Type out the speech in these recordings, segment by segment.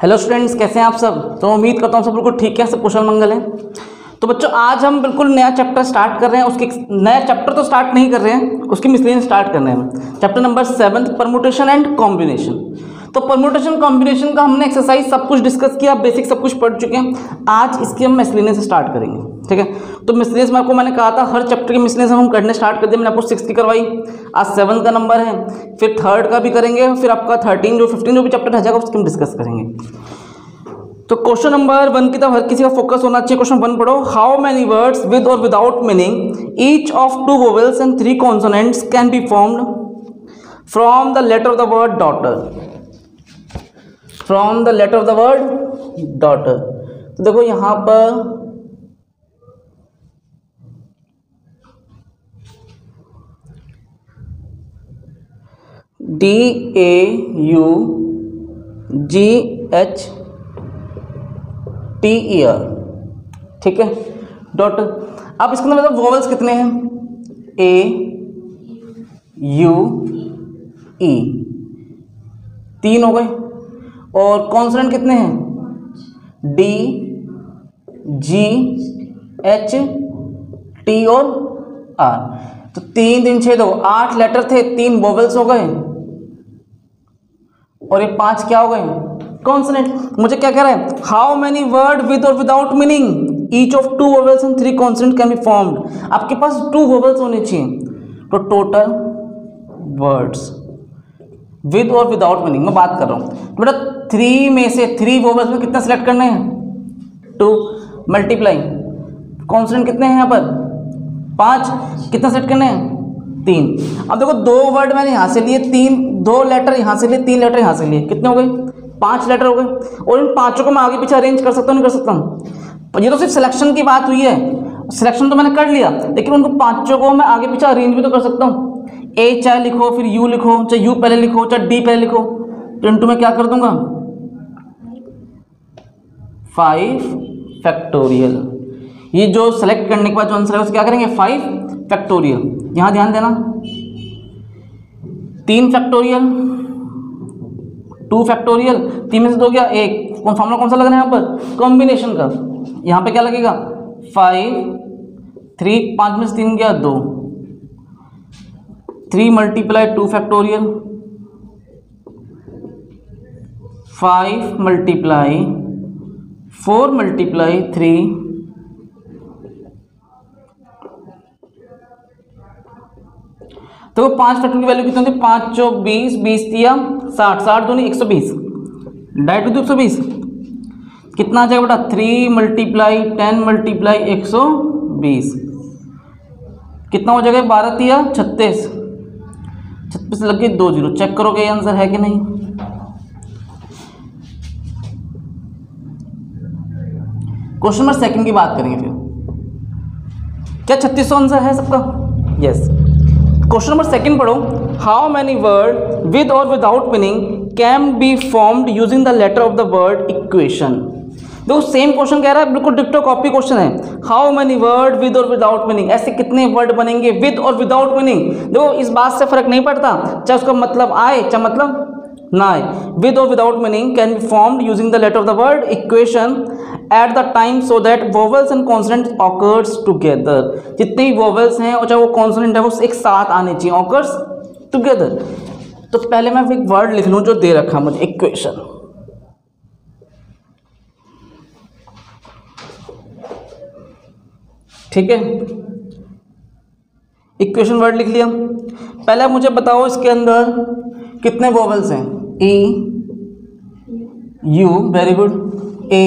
Hello students, कैसे हैं आप सब। तो उम्मीद करता हूँ सब बिल्कुल ठीक है, सब कुशल मंगल है। तो बच्चों आज हम बिल्कुल नया चैप्टर स्टार्ट कर रहे हैं। उसके नया चैप्टर तो स्टार्ट नहीं कर रहे हैं, उसकी मिसलेनियस स्टार्ट कर रहे हैं। Chapter number 7 permutation and combination. तो परम्यूटेशन कॉम्बिनेशन का हमने एक्सरसाइज सब कुछ डिस्कस किया, बेसिक सब कुछ पढ़ चुके हैं। आज इसकी हम मिसलेनियस स्टार्ट करेंगे, ठीक है। तो मिसलेनियस में आपको मैंने कहा था हर चैप्टर की मिसलेनियस हम करने स्टार्ट कर दिए। मैंने आपको 6 की करवाई, आज 7 का नंबर है, फिर 3rd का भी करेंगे, फिर आपका 13 जो 15 जो भी चैप्टर रह जाएगा उसकी हम डिस्कस करेंगे। तो क्वेश्चन नंबर 1 की तरफ हर किसी का फोकस होना चाहिए। क्वेश्चन 1 पढ़ो। हाउ मैनी वर्ड्स विद और without meaning each of 2 vowels and 3 consonants can be formed from the letter of the word daughter. From the letter of the word daughter. तो देखो यहां पर DAUGHTER, ठीक है, डॉटर। अब इसके अंदर मतलब वोवेल्स कितने हैं? A U E 3 हो गए, और कॉन्सोनेंट कितने हैं? D G H T और R। तो 3 3 6 2 8 लेटर थे, 3 वोवेल्स हो गए, और ये 5 क्या हो गए? कॉन्सोनेंट। मुझे क्या कह रहा है? हाउ मेनी वर्ड विद और without meaning each of 2 vowels and 3 consonant can be formed. आपके पास 2 वोवेल्स होने चाहिए, तो टोटल वर्ड्स विद और विदाउट मीनिंग मैं बात कर रहा हूँ। तो बेटा 3 में से 3 वोवेल्स में कितना सिलेक्ट करना है? 2 मल्टीप्लाई कॉन्सोनेंट कितने हैं यहाँ पर? 5, कितना सेट करना है? 3। अब देखो 2 वर्ड मैंने यहाँ से लिए, 2 लेटर यहाँ से लिए, 3 लेटर यहाँ से लिए, कितने हो गए? 5 लेटर हो गए। और इन 5 को मैं आगे पीछे अरेंज कर सकता हूँ, नहीं कर सकता हूँ? ये तो सिर्फ सिलेक्शन की बात हुई है, सिलेक्शन तो मैंने कर लिया, लेकिन उनको 5 को मैं आगे पीछे अरेंज भी तो कर सकता हूँ। ए चाहे लिखो, फिर यू लिखो, चाहे यू पहले लिखो, चाहे डी पहले लिखो, तो इनटू में क्या कर दूंगा? 5 फैक्टोरियल। ये जो सेलेक्ट करने के बाद जो आंसर है उसको क्या करेंगे? 5 फैक्टोरियल। यहां ध्यान देना, 3 फैक्टोरियल, 2 फैक्टोरियल, 3 में से 2 गया 1। फॉर्मूला कौन सा लग रहा है यहाँ पर? कॉम्बिनेशन का। यहाँ पे क्या लगेगा? 5 3, 5 में से 3 गया 2, 3 मल्टीप्लाई 2 फैक्टोरियल, 5 मल्टीप्लाई 4 मल्टीप्लाई 3, तो 5 फैक्टर की वैल्यू कितनी होती है? 5 चौक 20, 20 दिया 60, 60 दूनी 120, डायरेक्ट टू 120। कितना आ जाएगा बेटा? 3 मल्टीप्लाई 10 मल्टीप्लाई 120, कितना हो जाएगा? 12 दिया 36, 36 लग गई 2 0। चेक करोगे ये आंसर है कि नहीं? क्वेश्चन नंबर 2 की बात करेंगे फिर। क्या 3600 आंसर है सबका? यस। क्वेश्चन नंबर 2 पढ़ो। हाउ मैनी वर्ड विद और without meaning can be formed using the letter of the word equation. देखो सेम क्वेश्चन कह रहा है, बिल्कुल डिक्टो कॉपी क्वेश्चन है। हाउ मैनी वर्ड विद और विदाउट मीनिंग, ऐसे कितने वर्ड बनेंगे विद और विदाउट मीनिंग। देखो इस बात से फर्क नहीं पड़ता, चाहे उसका मतलब आए चाहे मतलब ना आए। विद और without meaning can be formed using the letter of the word equation at the time so that vowels and consonants occurs together. जितने भी वोवेल्स हैं और चाहे वो कॉन्सोनेंट है वो एक साथ आने चाहिए, ऑकर्स टुगेदर। तो पहले मैं एक वर्ड लिख लूं जो दे रखा मुझे, इक्वेशन। ठीक है, इक्वेशन वर्ड लिख लिया। पहले मुझे बताओ इसके अंदर कितने वोवेल्स हैं? E U, very good, A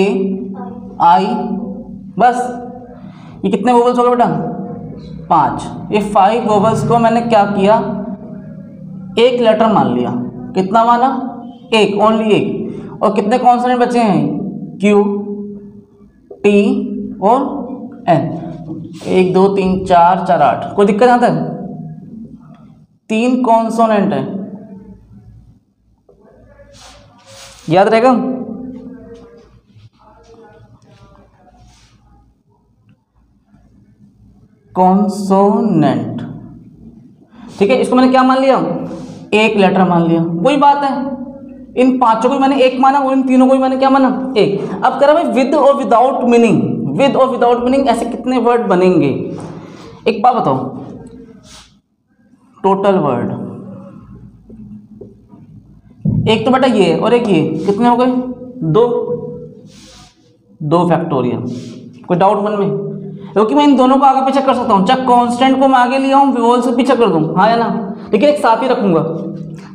I, बस। ये कितने वोवेल्स हो गए बेटा? 5। ये 5 वोवेल्स को मैंने क्या किया? एक लेटर मान लिया। कितना माना? एक, ओनली एक। और कितने कॉन्सोनेंट बचे हैं? Q T और N। 1 2 3 4 4 8। कोई दिक्कत यहाँ तक? 3 कॉन्सोनेंट है, याद रहेगा? कॉन्सोनेंट, ठीक है। इसको मैंने क्या मान लिया? एक लेटर मान लिया, वही बात है। इन पांचों को भी मैंने एक माना और इन तीनों को भी मैंने क्या माना, एक। अब कह रहा भाई विद और विदाउट मीनिंग, विद और विदाउट मीनिंग ऐसे कितने वर्ड बनेंगे। एक बात बताओ, टोटल वर्ड एक तो बेटा ये और एक ये, कितने हो गए, दो फैक्टोरियल। कोई डाउट मन में? क्योंकि मैं इन दोनों को आगे पीछे कर सकता हूँ, चाहे कांस्टेंट को मैं आगे लिया हूँ वोल से पीछे कर दूँ, हाँ या ना, लेकिन एक साथ ही रखूंगा।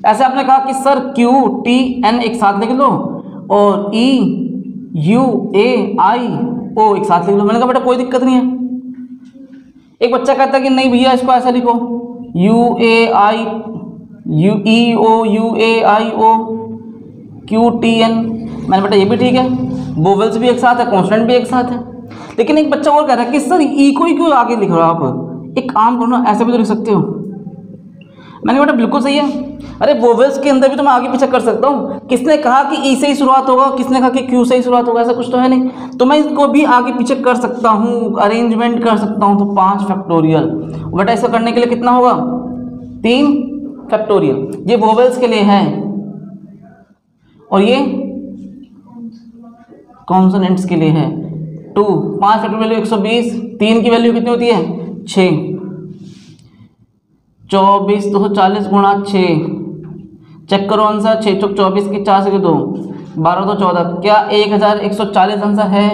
ऐसे आपने कहा कि सर Q T N एक साथ लिख लो और E U A I O एक साथ लिख लो। मैंने कहा बेटा कोई दिक्कत नहीं है। एक बच्चा कहता है कि नहीं भैया इसको ऐसा लिखो, U A I U E O U A I O Q T N। मैंने बेटा ये भी ठीक है, वोवेल्स भी एक साथ है, कॉन्स्टेंट भी एक साथ है। लेकिन एक बच्चा और कह रहा है कि सर ई को ही क्यों आगे लिख रहे हो आप, एक काम करो ना ऐसे भी तो लिख सकते हो। मैंने बेटा बिल्कुल सही है, अरे वोवेल्स के अंदर भी तो मैं आगे पीछे कर सकता हूँ। किसने कहा कि ई से ही शुरुआत होगा, किसने कहा कि क्यू से ही शुरुआत होगा, ऐसा कुछ तो है नहीं। तो मैं इसको भी आगे पीछे कर सकता हूँ, अरेंजमेंट कर सकता हूँ। तो 5 फैक्टोरियल। बेटा इसको करने के लिए कितना होगा, 3 फैक्टोरियल। ये वोवेल्स के लिए है और ये कॉन्सोनेंट्स के लिए है 2। 5 फैक्टर वैल्यू 120, 3 की वैल्यू कितनी होती है 6, 24 240 गुणा 6, चेक करो आंसर, 6 चौक 24 की 4 से 2, 12 2 14, क्या 1140 आंसर है।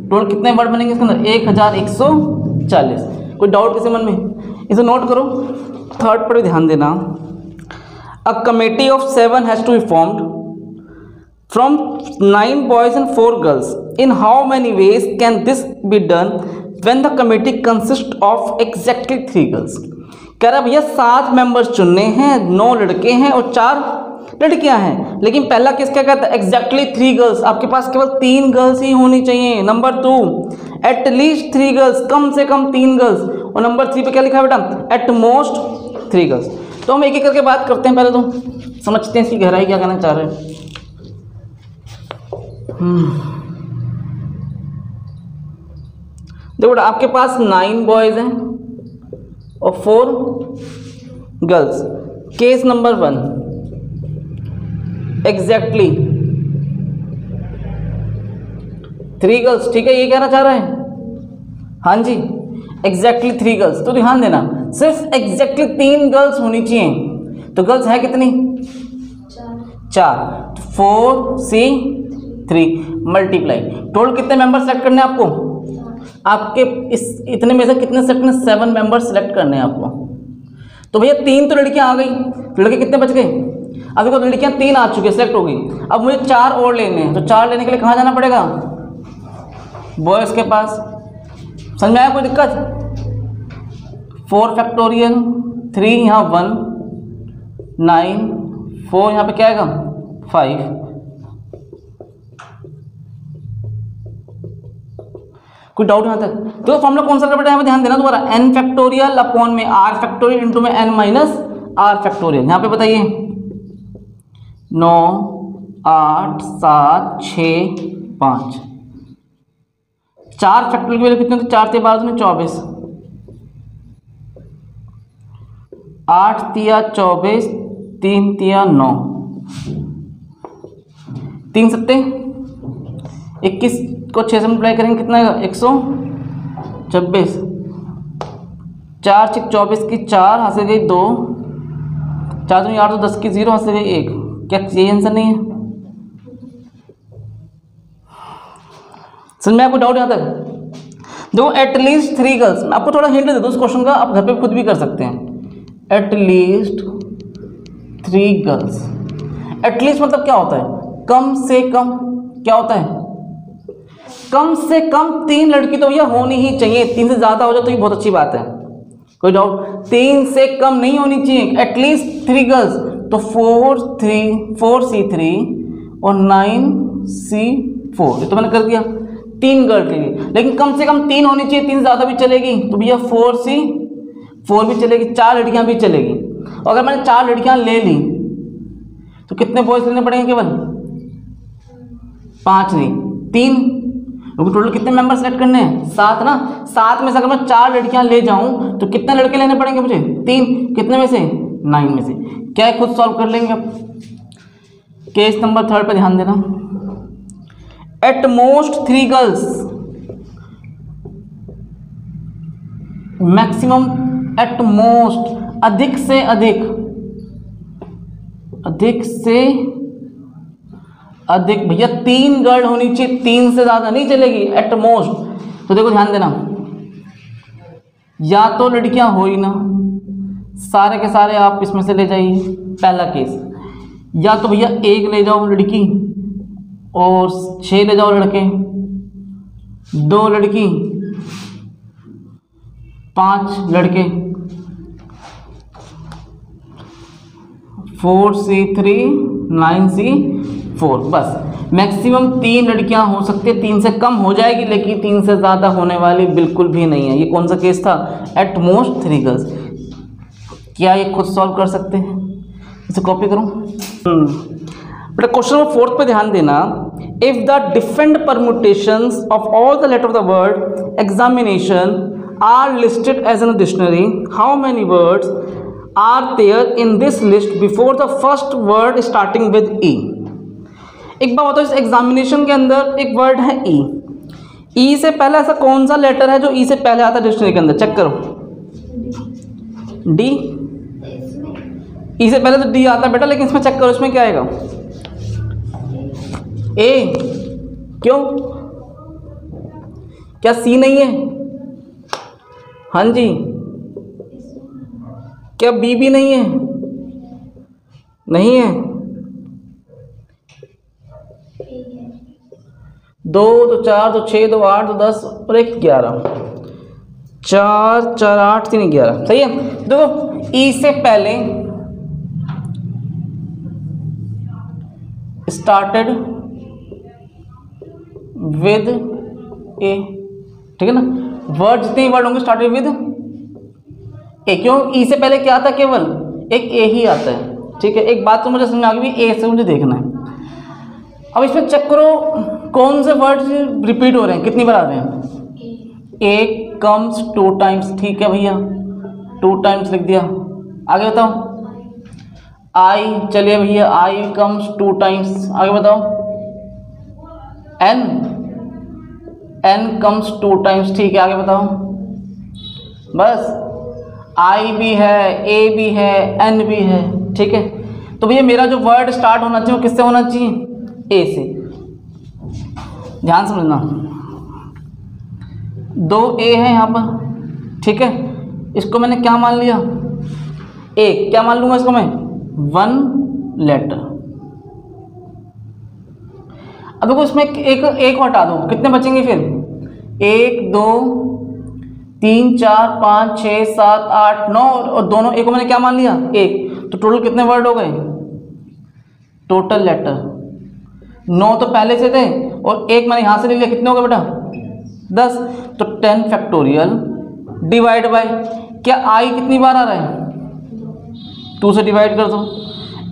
टोटल कितने वर्ड बनेंगे इसके अंदर, 1140। कोई डाउट किसी मन में, इसे नोट करो। थर्ड पर ध्यान देना, a committee of 7 has to be formed from 9 boys and 4 girls. In how many ways can this be done when the committee consists of exactly 3 girls? कह रहा भैया 7 मेंबर्स चुनने हैं, 9 लड़के हैं और 4 लड़कियां हैं। लेकिन पहला किसका कहता है, एग्जैक्टली 3 गर्ल्स। आपके पास केवल 3 गर्ल्स ही होनी चाहिए। नंबर 2 एटलीस्ट 3 गर्ल्स, कम से कम 3 गर्ल्स। और नंबर 3 पे क्या लिखा है बेटा, एट मोस्ट 3 गर्ल्स। तो हम एक एक करके बात करते हैं, पहले तो समझते हैं इसकी गहराई क्या कहना चाह रहे हैं। देखो आपके पास 9 बॉयज हैं और 4 girls. Case number 1 exactly 3 girls, ठीक है, ये कहना चाह रहे हैं, हाँ जी एग्जैक्टली 3 गर्ल्स। तो ध्यान देना, सिर्फ एग्जैक्टली 3 गर्ल्स होनी चाहिए। तो गर्ल्स है कितनी, 4, 4C3 मल्टीप्लाई। टोटल कितने मेंबर सेलेक्ट करने हैं आपको, आपके इस इतने में से कितने सेलेक्ट करने, 7 मेंबर सेलेक्ट करने हैं आपको। तो भैया 3 तो लड़कियां आ गई, लड़के कितने बच गए, अब देखो लड़कियां 3 आ चुकी है, सेलेक्ट हो गई। अब मुझे 4 और लेने हैं, तो 4 लेने के लिए कहाँ जाना पड़ेगा, बॉयज़ के पास। समझ में आया कोई दिक्कत। 4 फैक्टोरियल 3 यहाँ 1 9 4 यहाँ पे क्या आएगा 5। कोई डाउट यहाँ तक। तो फॉर्मूला कौन सा बेटा, यहाँ पे ध्यान देना दोबारा, n फैक्टोरियल अपॉन में r फैक्टोरियल इंटू में n माइनस r फैक्टोरियल। यहाँ पे बताइए 9 8 7 6 5, 4 फैक्टोरियल की वैल्यू कितनी होती है, 4 से 12 24, 8 तिया 24, 3 तिया 9, 3 सत्ते 21 को 6 से मल्टीप्लाई करेंगे कितना आएगा 126, 4 6 24 की 4 हाथ से गई 2, 4 दूनी 8 10 की 0 हाथ से गई 1। क्या यही आंसर नहीं है, समझ में आपको डाउट यहाँ तक। दो एटलीस्ट 3 गर्ल्स, मैं आपको थोड़ा हिंट दे दूँ उस क्वेश्चन का, आप घर पे खुद भी कर सकते हैं। एटलीस्ट 3 गर्ल्स, एटलीस्ट मतलब क्या होता है, कम से कम, क्या होता है कम से कम 3 लड़की तो भैया होनी ही चाहिए। 3 से ज़्यादा हो जाए तो ये बहुत अच्छी बात है, कोई डाउट, 3 से कम नहीं होनी चाहिए, एटलीस्ट 3 गर्ल्स। तो 4C3 और 9C4, ये तो मैंने कर दिया 3 गर्ल के लिए। लेकिन कम से कम 3 होनी चाहिए, 3 से ज़्यादा भी चलेगी तो भैया 4C4 भी चलेगी, 4 लड़कियाँ भी चलेगी। और अगर मैंने 4 लड़कियाँ ले ली तो कितने बॉयज लेने पड़ेंगे, केवल 5 नहीं 3, क्योंकि टोटल कितने मेंबर सेलेक्ट करने हैं 7 ना। 7 में से अगर मैं 4 लड़कियां ले जाऊं तो कितने लड़के लेने पड़ेंगे मुझे, 3, कितने में से 9 में से। क्या है खुद सॉल्व कर लेंगे अब। केस नंबर 3 पे ध्यान देना। At most 3 girls, maximum, at most अधिक से अधिक, अधिक से अधिक भैया 3 गर्ल होनी चाहिए, 3 से ज्यादा नहीं चलेगी, एट मोस्ट। तो देखो ध्यान देना, या तो लड़कियां हो ही ना, सारे के सारे आप इसमें से ले जाइए, पहला केस। या तो भैया 1 ले जाओ लड़की और 6 ले जाओ लड़के, 2 लड़की 5 लड़के, 4C3 9C4, बस मैक्सिमम 3 लड़कियां हो सकती है, 3 से कम हो जाएगी लेकिन 3 से ज़्यादा होने वाली बिल्कुल भी नहीं है। ये कौन सा केस था? At most 3 girls. क्या ये खुद सॉल्व कर सकते हैं? इसे कॉपी करूं। बेटा क्वेश्चन नंबर 4 पे ध्यान देना। If the different permutations of all the letter of the word examination are listed as in dictionary, how many words are there in this list before the first word starting with E. एक बात बताओ, इस examination के अंदर एक word है ई, ई से पहले ऐसा कौन सा लेटर है जो ई से पहले आता है डिक्शनरी के अंदर? चेक करो। डी, ई से पहले तो डी आता है बेटा, लेकिन इसमें चेक करो, इसमें क्या आएगा? ए। क्यों? क्या सी नहीं है? हाँ जी। क्या बी भी नहीं है? नहीं है। 2 तो 4 तो 6 तो 8 तो 10 और 1 11, 4 4 8 3 11, सही है। देखो ई से पहले स्टार्टेड विद ए, ठीक है ना। वर्ड जितने वर्ड होंगे स्टार्टेड विद ए, क्यों? ई से पहले क्या आता है? केवल एक ए ही आता है, ठीक है। एक बात तो मुझे समझ आ गई, ए से मुझे देखना है। अब इसमें चेक करो कौन से वर्ड रिपीट हो रहे हैं, कितनी बार आ रहे हैं? ए कम्स 2 टाइम्स, ठीक है भैया, 2 टाइम्स लिख दिया। आगे बताओ। आई, चलिए भैया आई कम्स 2 टाइम्स। आगे बताओ। एन, एन कम्स 2 टाइम्स, ठीक है। आगे बताओ। बस आई भी है, ए भी है, एन भी है, ठीक है। तो भैया मेरा जो वर्ड स्टार्ट होना चाहिए वो किससे होना चाहिए? ए से। ध्यान समझना, 2 ए है यहाँ पर, ठीक है। इसको मैंने क्या मान लिया? ए। क्या मान लूंगा इसको मैं? 1 लेटर। अब देखो इसमें एक हटा दो, कितने बचेंगे फिर? 1 2 3 4 5 6 7 8 9 और दोनों एक को मैंने क्या मान लिया? 1। तो टोटल कितने वर्ड हो गए? टोटल लेटर 9 तो पहले से थे और 1 मैंने यहाँ से ले लिया, कितने हो गए बेटा? 10। तो 10 फैक्टोरियल डिवाइड बाय, क्या आई कितनी बार आ रहा है? 2 से डिवाइड कर दो।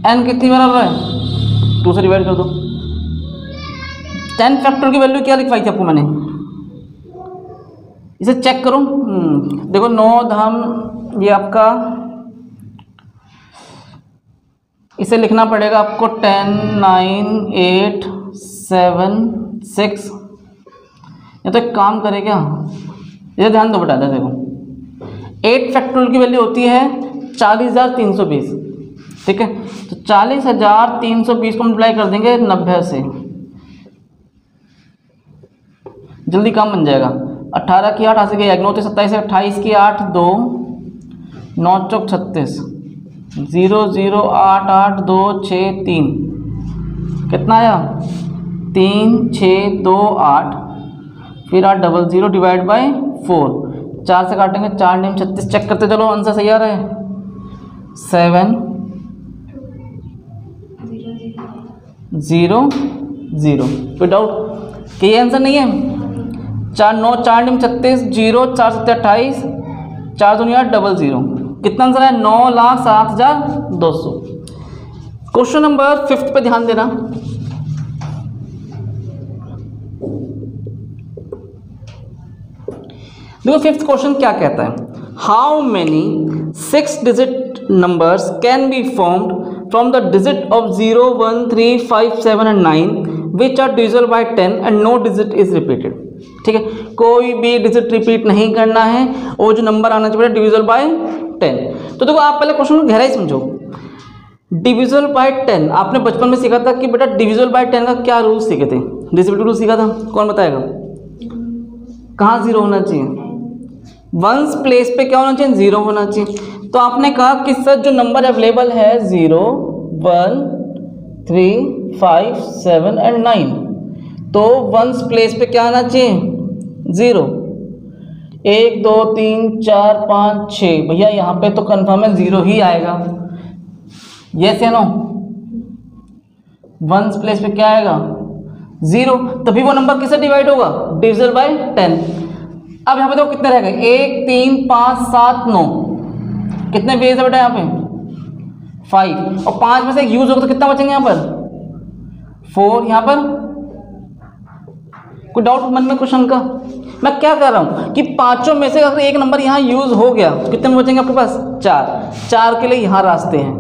एन कितनी बार आ रहा है? 2 से डिवाइड कर दो। 10 फैक्टर की वैल्यू क्या लिखवाई थी आपको मैंने? इसे चेक करो। देखो 9 धाम ये आपका, इसे लिखना पड़ेगा आपको 10 9 8 7 6। या तो एक काम करे क्या, ये ध्यान दो बेटा, देखो 8 फैक्टोरियल की वैल्यू होती है 40,320, ठीक है। तो 40,320 को मल्टीप्लाई कर देंगे 90 से, जल्दी काम बन जाएगा। 18 की 8 से गई 9 से 27 से 28 की 8 2 9 चौक 36 0 0 8 8 2 6 3, कितना आया? 3 6 2 8, फिर 8 0 0 डिवाइड बाय 4, 4 से काटेंगे 4 9 36, चेक करते चलो आंसर सही आ रहा है 7 0 0। कोई डाउट कि ये आंसर नहीं है? 4 9 4 9 36 0 4 7 28 4 2 8 0 0, कितना आंसर है? 9,07,200। क्वेश्चन नंबर 5 पे ध्यान देना। देखो 5th क्वेश्चन क्या कहता है? How many 6 digit numbers can be formed from the digit of 0, 1, 3, 5, 7 and 9 which are divisible by 10 and no digit is repeated. ठीक है, कोई भी डिजिट रिपीट नहीं करना है और जो नंबर आना चाहिए डिविजिबल बाय 10। तो देखो आप पहले क्वेश्चन को गहराई समझो। डिविजिबल बाय 10 आपने बचपन में सीखा था कि बेटा डिविजिबल बाय 10 का क्या रूल सीखे थे? डिविजिबिलिटी रूल सीखा था, कौन बताएगा? कहाँ जीरो होना चाहिए? वंस प्लेस पे क्या होना चाहिए? जीरो होना चाहिए। तो आपने कहा कि सर जो नंबर अवेलेबल है 0, 1, 3, 5, 7 एंड 9, तो वंस प्लेस पे क्या आना चाहिए? 0। 1, 2, 3, 4, 5, 6, भैया यहाँ पे तो कन्फर्म है 0 ही आएगा। यस या नो? वंस प्लेस पे क्या आएगा? 0। तभी वो नंबर किससे डिवाइड होगा? Divisible by 10। अब यहाँ पे देखो कितने रह गए? 1, 3, 5, 7, 9। कितने वेज है बेटा यहाँ पे? 5। और 5 में से एक यूज होगा तो कितना बचेंगे यहाँ पर? 4। यहाँ पर कोई डाउट मन में क्वेश्चन का? मैं क्या कर रहा हूँ कि पांचों में से अगर एक नंबर यहाँ यूज हो गया तो कितने में बचेंगे आपके पास? 4 के लिए यहाँ रास्ते हैं,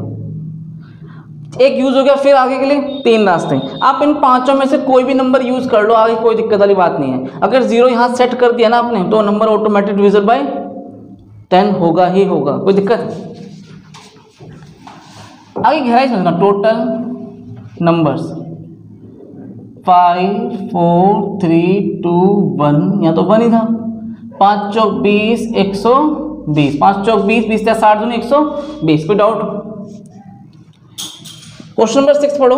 एक यूज हो गया, फिर आगे के लिए 3 रास्ते हैं। आप इन पांचों में से कोई भी नंबर यूज कर लो, आगे कोई दिक्कत वाली बात नहीं है। अगर 0 यहाँ सेट कर दिया ना आपने तो नंबर ऑटोमेटिक डिविजिबल बाय 10 होगा ही होगा, कोई दिक्कत? आगे गहराई समझना। टोटल नंबर्स 5, 4, 3, 2, 1, यहाँ तो 1 ही था। 5 चौक 20, 120। 5 चौक 20, 20 या 60 दूनी 120। कोई डाउट? क्वेश्चन नंबर 6 पढ़ो।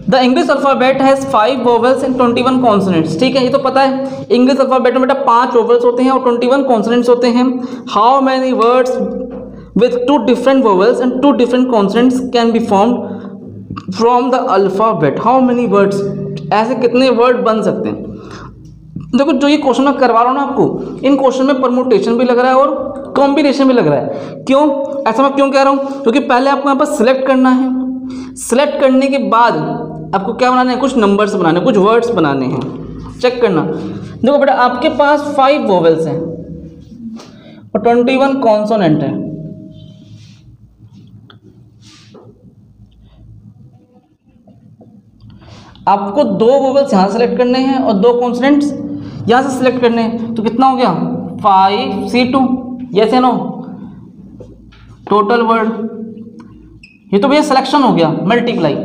The English alphabet has 5 vowels and 21 consonants. ठीक है, ये तो पता है। इंग्लिश अल्फाबेट में बेटा 5 वोवेल्स होते हैं और 21 कॉन्सोनेंट्स होते हैं। How many words with 2 different vowels and 2 different consonants can be formed from the alphabet? How many words, ऐसे कितने वर्ड बन सकते हैं? देखो जो ये क्वेश्चन मैं करवा रहा हूँ ना आपको, इन क्वेश्चन में परमुटेशन भी लग रहा है और कॉम्बिनेशन भी लग रहा है। क्यों ऐसा मैं क्यों कह रहा हूँ? क्योंकि पहले आपको यहाँ पर सिलेक्ट करना है, सिलेक्ट करने के बाद आपको क्या बनाना है? कुछ नंबर्स बनाने, कुछ वर्ड्स बनाने हैं। चेक करना। देखो बेटा आपके पास 5 वोवेल्स हैं और 21 कॉन्सोनेंट है। आपको 2 वोवेल्स यहाँ सेलेक्ट करने हैं और 2 कॉन्सोनेंट्स यहाँ से सिलेक्ट करने हैं। तो कितना हो गया? 5C2। यस या नो? टोटल वर्ड, ये तो भैया सिलेक्शन हो गया, मल्टीप्लाई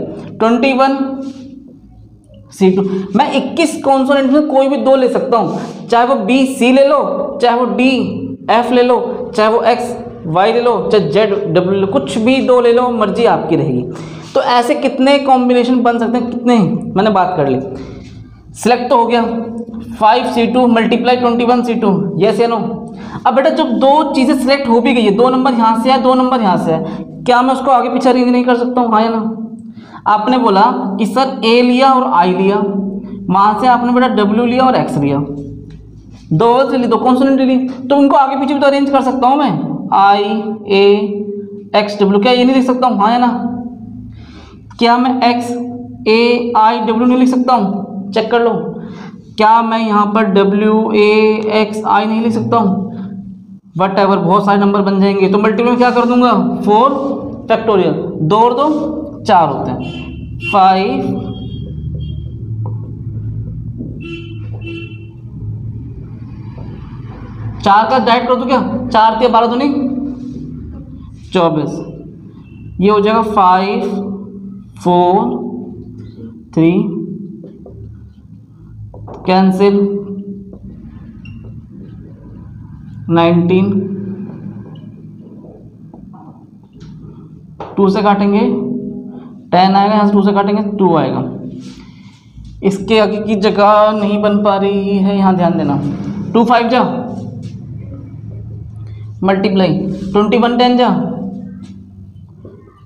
21C2। मैं 21 कॉन्सोनेंट में कोई भी 2 ले सकता हूँ, चाहे वो BC ले लो, चाहे वो DF ले लो, चाहे वो XY ले लो, चाहे ZW ले लो, कुछ भी 2 ले लो, मर्जी आपकी रहेगी। तो ऐसे कितने कॉम्बिनेशन बन सकते हैं? कितने मैंने बात कर ली। सिलेक्ट तो हो गया 5C2 मल्टीप्लाई 21C2। यस या नो? अब बेटा जब 2 चीज़ें सिलेक्ट हो भी गई है, 2 नंबर यहाँ से है, 2 नंबर यहाँ से है, क्या मैं उसको आगे पीछे अरेंज नहीं कर सकता हूँ? हाँ या ना? आपने बोला कि सर A लिया और I लिया, वहाँ से आपने बेटा W लिया और X लिया, 2 वर्ड्स ली, 2 कॉन्सोनेंट ली, तो उनको आगे पीछे भी तो अरेंज कर सकता हूँ मैं। I A X W, क्या ये नहीं लिख सकता हूँ? हाँ या ना? क्या मैं X A I W नहीं लिख सकता हूँ? चेक कर लो। क्या मैं यहाँ पर W A X I नहीं लिख सकता हूँ? वट एवर, बहुत सारे नंबर बन जाएंगे। तो मल्टीप्लाई में क्या कर दूंगा? 4 फैक्टोरियल, 2 और 2 4 होते हैं। 5 4 का डायरेक्ट कर दूँ क्या? 4 या 12 तो नहीं, 24। ये हो जाएगा 5 4 3 कैंसिल 19, 2 से काटेंगे 10 आएगा, यहाँ से 2 से काटेंगे 2 आएगा। इसके आगे की जगह नहीं बन पा रही है, यहाँ ध्यान देना। 2 5 जा मल्टीप्लाई 21 10 जा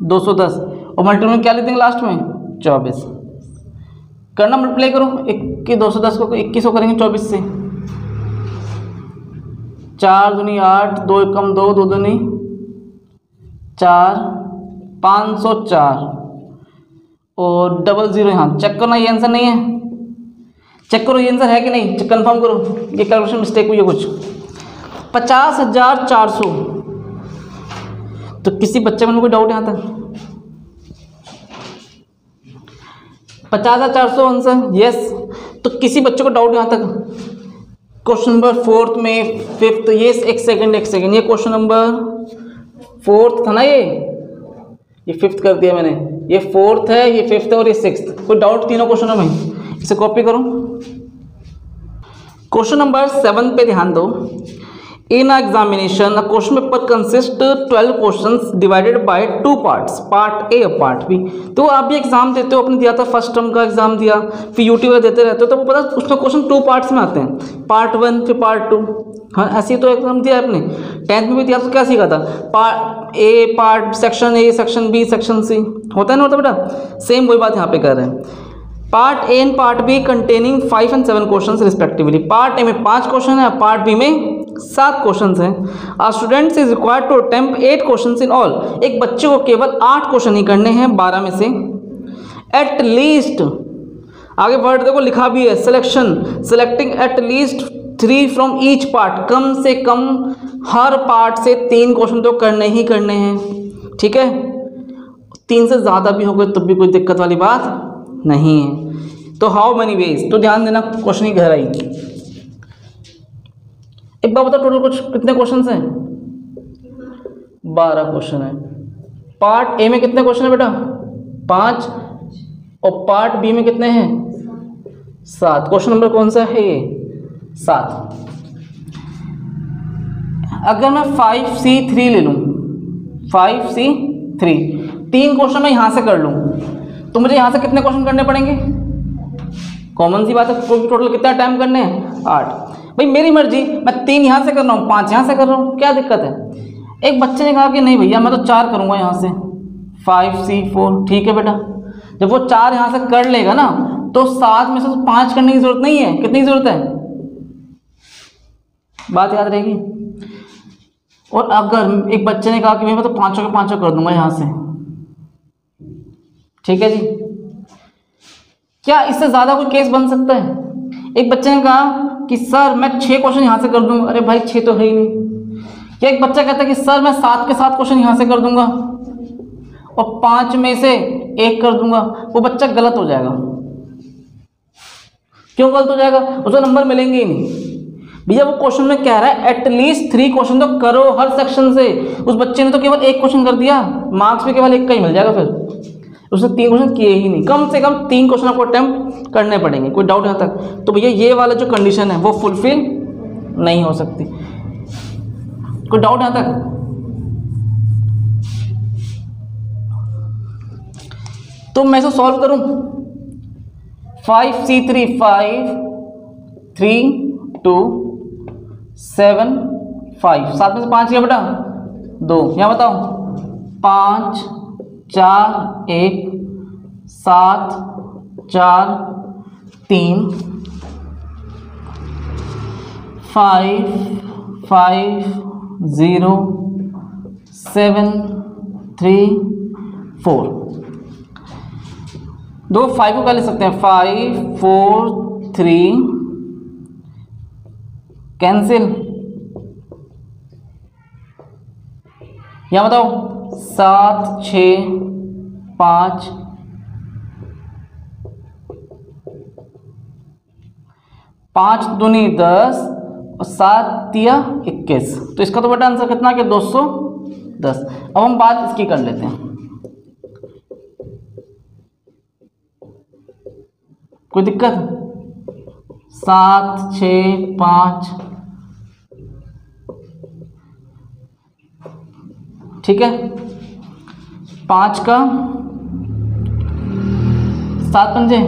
210 और मल्टीप्लाई क्या लेते हैं लास्ट में? 24। करना, मल्टीप्लाई करो। 21 210 को 21 को करेंगे 24 से। 4 दूनी 8, 2 कम 2, 2 दूनी 4, 504 और 00 यहाँ। चेक करना ये आंसर नहीं है, चेक करो ये आंसर है कि नहीं, चेक कंफर्म करो। ये कैलकुलेशन मिस्टेक हुई है कुछ। 50,400। तो किसी बच्चे में कोई डाउट यहाँ तक? 50,400 आंसर, यस। तो किसी बच्चे को डाउट यहाँ तक? क्वेश्चन नंबर 4 में 5th, ये एक सेकंड, ये क्वेश्चन नंबर 4 था ना, ये 5th कर दिया मैंने, ये 4th है, ये 5th है और ये 6th। कोई डाउट तीनों क्वेश्चनों में? इसे कॉपी करो। क्वेश्चन नंबर 7 पे ध्यान दो। In examination a question paper consist 12 questions divided by 2 parts, part A और पार्ट बी। तो आप भी एग्जाम देते हो, आपने दिया था फर्स्ट टर्म का एग्जाम दिया, फिर यूटी वगैरह देते रहते हो, तो वो पता उसमें क्वेश्चन 2 पार्ट्स में आते हैं, पार्ट 1 फिर पार्ट 2। हाँ, ऐसे ही तो एग्जाम दिया आपने, 10th में भी दिया तो क्या सीखा था? Part A, part section A, section B, section C, होता है ना, होता बेटा? सेम वही बात यहाँ पे कर रहे हैं। Part A and part B containing 5 and 7 questions respectively. Part A में 5 क्वेश्चन है, पार्ट बी में 7 क्वेश्चंस हैं। A students is required to attempt 8 questions in all. एक बच्चे को केवल 8 क्वेश्चन ही करने हैं 12 में से। एट लीस्ट, आगे वर्ड देखो लिखा भी है, selection, selecting at least 3 from each part. कम से कम हर पार्ट से 3 क्वेश्चन तो करने ही करने हैं, ठीक है? 3 से ज़्यादा भी हो गए तब भी कोई दिक्कत वाली बात नहीं है। तो हाउ मेनी वेज, तो ध्यान देना क्वेश्चन की गहराई। एक बार बताओ, टोटल कुछ कितने क्वेश्चन हैं? 12 क्वेश्चन है। पार्ट ए में कितने क्वेश्चन है बेटा? 5, और पार्ट बी में कितने हैं? 7। क्वेश्चन नंबर कौन सा है ये? 7। अगर मैं 5C3 ले लूँ, 5C3, 3 क्वेश्चन मैं यहाँ से कर लूँ, तो मुझे यहाँ से कितने क्वेश्चन करने पड़ेंगे? कॉमन सी बात है, टोटल कितना टाइम करने हैं? 8। भाई मेरी मर्जी, मैं 3 यहाँ से कर रहा हूँ, 5 यहाँ से कर रहा हूँ, क्या दिक्कत है? एक बच्चे ने कहा कि नहीं भैया मैं तो 4 करूँगा यहाँ से, 5C4, ठीक है बेटा। जब वो 4 यहाँ से कर लेगा ना, तो 7 में से 5 करने की जरूरत नहीं है। कितनी जरूरत है? बात याद रहेगी। और अगर एक बच्चे ने कहा कि मैं तो 5 के 5 कर दूंगा यहाँ से, ठीक है जी, क्या इससे ज़्यादा कोई केस बन सकता है? एक बच्चे ने कहा कि सर मैं 6 क्वेश्चन यहाँ से कर दूंगा, अरे भाई 6 तो है ही नहीं। क्या एक बच्चा कहता है कि सर मैं 7 के 7 क्वेश्चन यहाँ से कर दूंगा और 5 में से 1 कर दूंगा, वो बच्चा गलत हो जाएगा। क्यों गलत हो जाएगा? उसको नंबर मिलेंगे ही नहीं। भैया वो क्वेश्चन में कह रहा है एटलीस्ट 3 क्वेश्चन तो करो हर सेक्शन से। उस बच्चे ने तो केवल 1 क्वेश्चन कर दिया, मार्क्स भी केवल 1 का ही मिल जाएगा। फिर उसने 3 क्वेश्चन किए ही नहीं। कम से कम 3 क्वेश्चन आपको अटेम्प्ट करने पड़ेंगे। कोई डाउट यहाँ तक? तो भैया ये वाला जो कंडीशन है वो फुलफिल नहीं हो सकती। कोई डाउट यहाँ तक? तो मैं इसे सॉल्व करूं। 5C3, 5, 3, 2, 7, 5, 7 में से 5 किया बेटा 2। यहाँ बताओ 5, 4, 1, 7, 4, 3, 5, 5, 0, 7, 3, 4। 2 5 को क्या ले सकते हैं? 5, 4, 3 कैंसिल। यहां बताओ 7, 6, 5, 5 दूनी 10 और 7 दिया 21। तो इसका तो बेटा आंसर कितना कि 210। अब हम बात इसकी कर लेते हैं। कोई दिक्कत? 7, 6, 5, ठीक है। 5 का 7 पंजे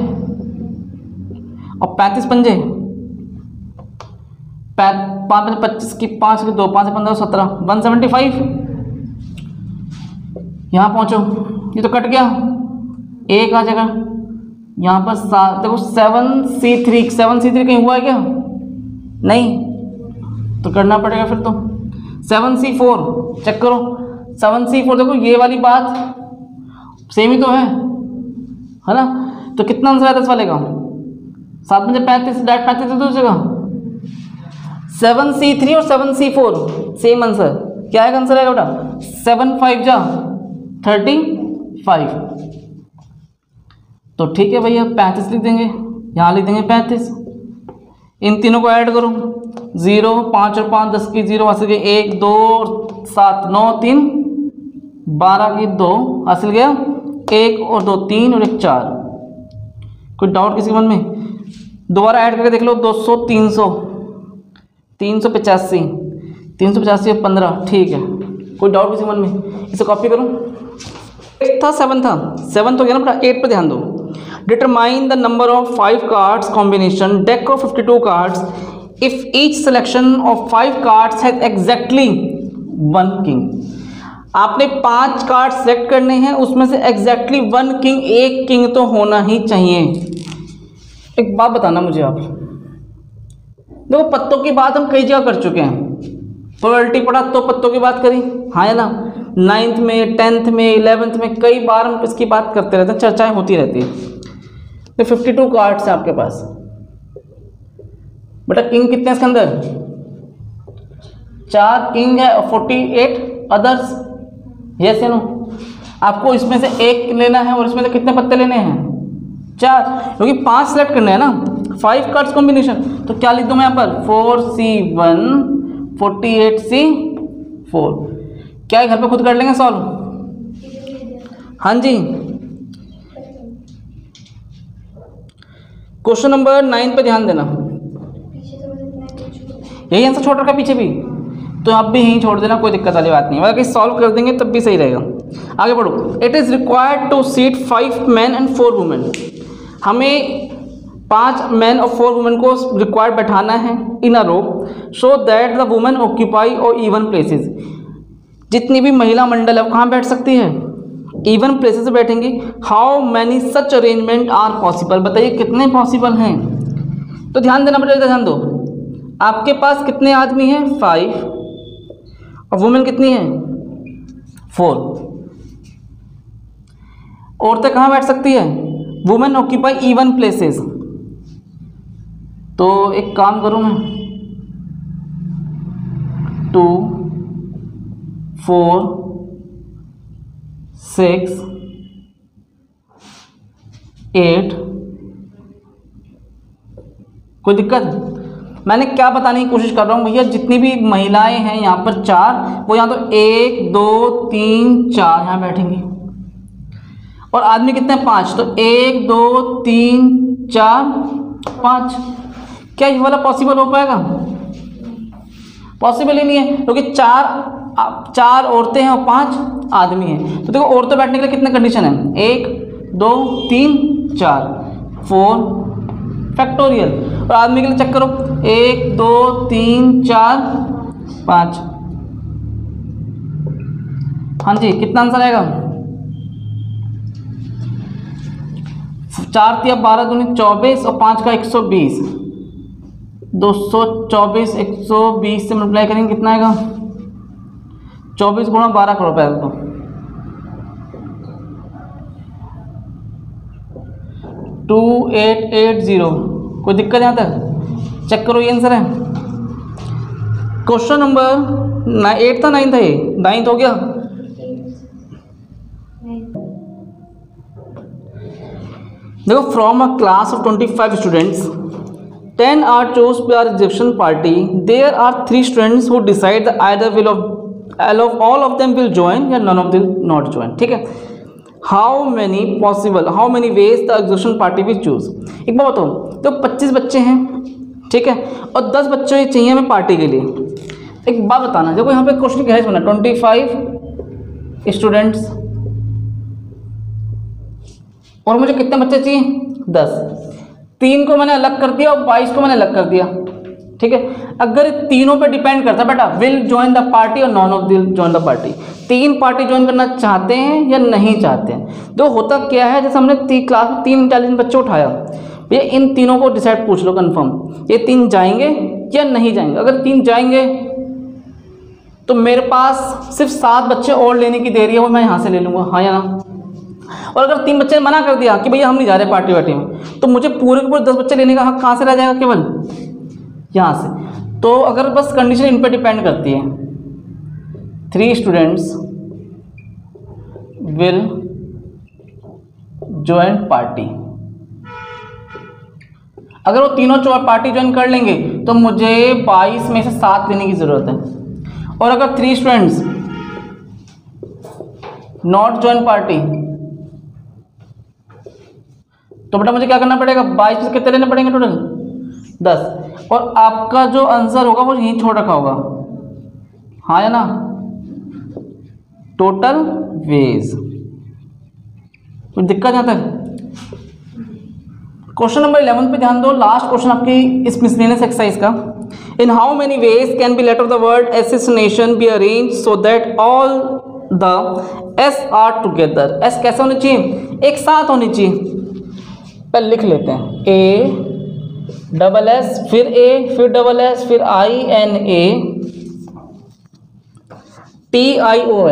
और 35 पंजे, 5 में 25 की 5 की 2, 5 से 15 17, 175। यहाँ पहुँचो, ये तो कट गया, 1 आ जाएगा यहाँ पर। 7 देखो 7C3 कहीं हुआ है क्या? नहीं, तो करना पड़ेगा फिर तो। 7C4 चेक करो। 7C4 देखो ये वाली बात सेम ही तो है ना? तो कितना आंसर आया 10 वाले का? 7 में से 35, डायरेक्ट 35 तो दूसरी जगह। 7C3 और 7C4 सेम आंसर। क्या आएगा आंसर आएगा बेटा 7 5 जा 35। तो ठीक है भैया 35 लिख देंगे, यहाँ लिख देंगे 35। इन तीनों को ऐड करो 0 5 और 5 10 की 0 हासिल गए 1 2 7 9 3 12 की 2 हासिल गया 1 और 2 3 और 1 4। कोई डाउट किसी के मन में? दोबारा ऐड करके देख लो 200 300 385 385 और 15। ठीक है, कोई डाउट किसी मन में? इसे कॉपी करूँ। 8 था 7 था 7 तो गया ना बेटा। 8 पर ध्यान दो। Determine the number of 5 cards combination deck of 52 cards if each selection of 5 cards has exactly 1 king. आपने 5 कार्ड सेलेक्ट करने हैं, उसमें से एग्जैक्टली 1 किंग, एक किंग तो होना ही चाहिए। एक बात बताना मुझे आप, देखो पत्तों की बात हम कई जगह कर चुके हैं। प्रोबेबिलिटी पढ़ा तो पत्तों की बात करी, हाँ है ना। 9th में 10th में 11th में कई बार हम इसकी बात करते रहते हैं, चर्चाएं होती रहती है। तो 52 कार्ड्स हैं आपके पास बेटा। किंग कितने हैं इसके अंदर? 4 किंग है और 48 अदर्स। यस या नो? आपको इसमें से एक लेना है और इसमें से कितने पत्ते लेने हैं? 4, क्योंकि 5 सेलेक्ट करने हैं ना। 5 कार्ड्स कॉम्बिनेशन, तो क्या लिख दूं मैं यहाँ पर 4C1 48C4। क्या है घर पे खुद कर लेंगे सॉल्व? हाँ जी। क्वेश्चन नंबर 9 पे ध्यान देना। यही आंसर छोड़ रखा पीछे भी, तो आप भी यहीं छोड़ देना, कोई दिक्कत वाली बात नहीं है। अगर सॉल्व कर देंगे तब भी सही रहेगा। आगे बढ़ो। It is required to seat 5 men and 4 women। हमें 5 men और 4 women को रिक्वायर्ड बैठाना है in a row so that the women occupy और इवन प्लेसेस। जितनी भी महिला मंडल है वो कहाँ बैठ सकती है? इवन प्लेसेस बैठेंगी। How many such arrangement are possible. बताइए कितने पॉसिबल हैं? तो ध्यान देना बेटा, ध्यान दो। आपके पास कितने आदमी हैं? 5 और वुमेन कितनी है? 4। औरतें कहाँ बैठ सकती है? Women occupy even places. तो एक काम करूँ मैं, 2 4 6 8। कोई दिक्कत? मैंने क्या बताने की कोशिश कर रहा हूँ भैया, जितनी भी महिलाएं हैं यहाँ पर 4, वो यहाँ तो 1 2 3 4 यहाँ बैठेंगी। और आदमी कितने हैं? 5। तो 1 2 3 4 5। क्या ये वाला पॉसिबल हो पाएगा? पॉसिबल ही नहीं है, क्योंकि 4 औरतें हैं और 5 आदमी हैं। तो देखो औरतें बैठने के लिए कितने कंडीशन है? 1 2 3 4 4 फैक्टोरियल। और आदमी के लिए चेक करो 1 2 3 4 5। हाँ जी, कितना आंसर आएगा? 4 3 12 दूनी 24 और 5 का 120। 224 120 से मल्टीप्लाई करेंगे कितना आएगा? 24 गुणा 12 करो पहले तो। 2880। कोई दिक्कत यहाँ तक? चेक करो, ये आंसर है। क्वेश्चन नंबर 8 था 9 था, ये 9 हो गया। देखो, from a class of 25 students 10 are chose by our rejection party. There are 3 students who decide that either all of them will join या none of them will not join. ठीक है? How many ways the rejection party will choose? एक बात बताओ, तो 25 बच्चे हैं, ठीक है, और 10 बच्चे चाहिए हमें पार्टी के लिए। एक बात बताना, देखो यहाँ पे क्वेश्चन क्या है सुना, 25 स्टूडेंट्स और मुझे कितने बच्चे चाहिए? 10। 3 को मैंने अलग कर दिया और 22 को मैंने अलग कर दिया। ठीक है, अगर तीनों पे डिपेंड करता है बेटा, विल ज्वाइन द पार्टी और none of will join the party. 3 party join करना चाहते हैं या नहीं चाहते हैं। तो होता क्या है, जैसे हमने क्लास में 3 इंटेलिजेंट बच्चे उठाया, ये इन तीनों को डिसाइड पूछ लो कंफर्म, ये 3 जाएंगे या नहीं जाएंगे। अगर 3 जाएंगे तो मेरे पास सिर्फ 7 बच्चे और लेने की देरी है, वो मैं यहाँ से ले लूँगा, हाँ या ना। और अगर 3 बच्चे ने मना कर दिया कि भैया हम नहीं जा रहे पार्टी वार्टी में, तो मुझे पूरे के पूरे 10 बच्चे लेने का हक कहाँ से रह जाएगा? केवल यहाँ से। तो अगर बस कंडीशन इन पर डिपेंड करती है, 3 स्टूडेंट्स विल ज्वाइन पार्टी। अगर वो तीनों पार्टी ज्वाइन कर लेंगे तो मुझे 22 में से 7 लेने की ज़रूरत है। और अगर 3 स्टूडेंट्स नॉट ज्वाइन पार्टी तो बेटा मुझे क्या करना पड़ेगा, 22 में से कितने लेने पड़ेंगे टोटल, 10। और आपका जो आंसर होगा वो यहीं छोड़ रखा होगा, हाँ या ना, टोटल वेज। कोई दिक्कत यहाँ तक? क्वेश्चन नंबर 11 पे ध्यान दो, लास्ट क्वेश्चन आपकी इस मिसलेनियस एक्सरसाइज का। In how many ways can be letter of the word assassination be arrange so that all the S are together. S कैसे होनी चाहिए, एक साथ होनी चाहिए। पहले लिख लेते हैं, ए डबल एस फिर ए फिर डबल एस फिर I N A T I O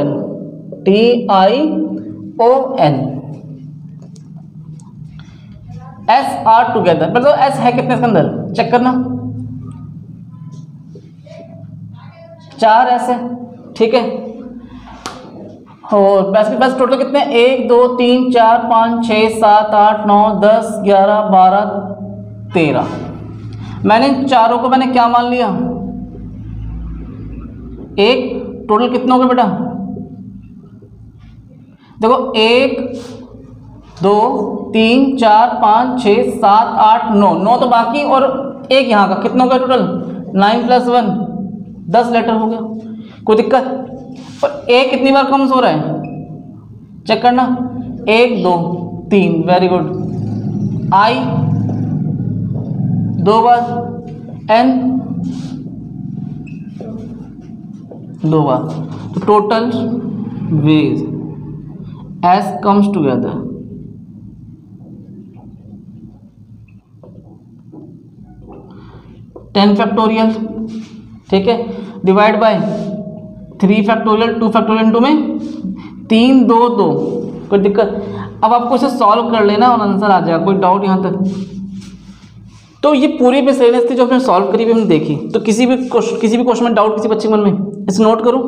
N S are together. मतलब एस है कितने इसके अंदर, चेक करना, 4 एस है, ठीक है। और बस टोटल कितने, 1 2 3 4 5 6 7 8 9 10 11 12 13। मैंने चारों को मैंने क्या मान लिया, एक। टोटल कितने हो गए बेटा, देखो 1 2 3 4 5 6 7 8 9, 9 तो बाकी और एक यहाँ का, कितना हो गया टोटल, 9 + 1 10 लेटर हो गया। कोई दिक्कत? और ए कितनी बार कम हो रहा है, चेक करना, 1 2 3, वेरी गुड। आई 2 बार, एन 2 बार। तो total ways S comes together ten factorial, ठीक है, divide by 3 factorial 2 factorial into में 3 2 2। कोई दिक्कत? अब आपको इसे सॉल्व कर लेना और आंसर आ जाएगा। कोई डाउट यहाँ तक? तो ये पूरी मिसलेनियस थी जो हमने सॉल्व करी भी हमने देखी। तो किसी भी क्वेश्चन में डाउट किसी बच्चे के मन में, इसे नोट करो।